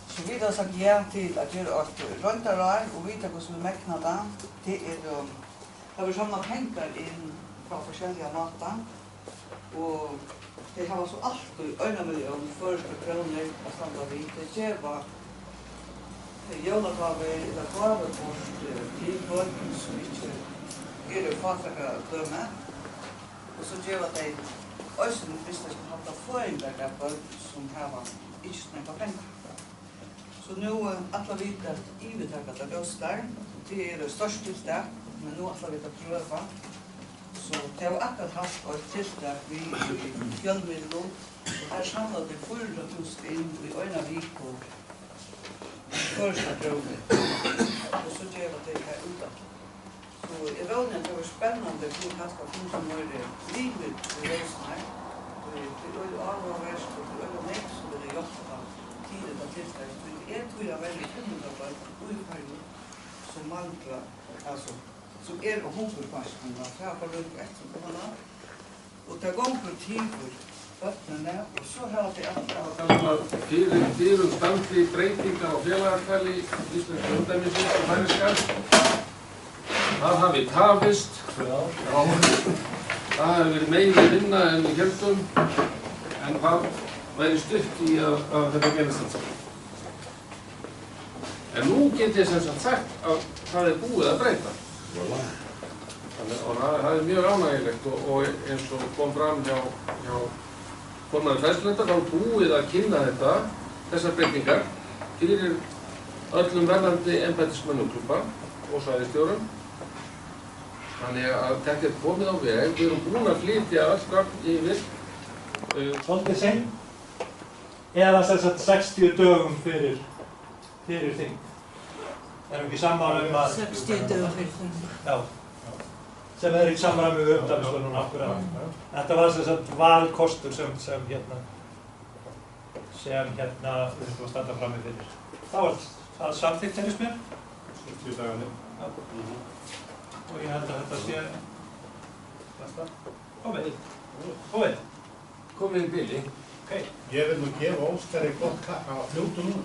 Så vi har sagt ja til at gjøre et røntarar og vite hvordan vi mekner det. Det har vi samlet penger inn fra forskjellige måter. Og det har så alltid 1 million første kroner å standa vid. Det gjør jólagaver eller gavekort til folk som ikke fattigdømme. Og så gjør de også hvis de skal ha føringer av folk som har ikke snakket penger. Så nå atler vi at ivetakket av Røstar, det det største tiltak, men nå atler vi at prøve. Så det har akkurat hatt et tiltak vi i fjellmiddelen, og her samlet det 400.000 inn i 1 viko første kroner. Og så gjør vi det her ute. Så jeg vet at det var spennende for kanskje å finne noe livet i Røstar. Det er jo avhåverst, og det er jo nek som det er jobbet av tidet av tiltak. Jeg tror jeg veldig kunnende på at uiferdig som mangler, altså, som og hungerpassen, så jeg har løpt etter kommunene. Og det går på tider, bøttene, og så har det Fyrir standi breytingar á félagafæli íslenska umdæmisins og færiskar. Það hafi tafist. Það hefur verið meiri vinna en við héldum, en það væri stutt í að þetta gerist alls. En nú get ég sem sagt að það búið að breyta. Og það mjög ánægilegt og eins og kom fram hjá formaður fræðslunefndar, þá búið að kynna þessar breytingar fyrir öllum verðandi embættismönnum klúbba og svæðisstjórum. Þannig að þetta komið á veg, við erum búin að flytja öll gögn yfir. Svolítið seint, eða sem sagt 60 dögum fyrir þing. Erum ekki sammála að 60 dögum fyrir þing. Já. Sem í samræmi við umdæmislöguna akkurat. Þetta var sem sagt valkostur sem við þurfum að standa frammi fyrir. Þá var það samþykkt helst mér. 60 dagarnir. Og ég held að þetta sé komið. Komið í bili. Okay. Ég vil nú gefa Óskari gott klappa á fljótu núna.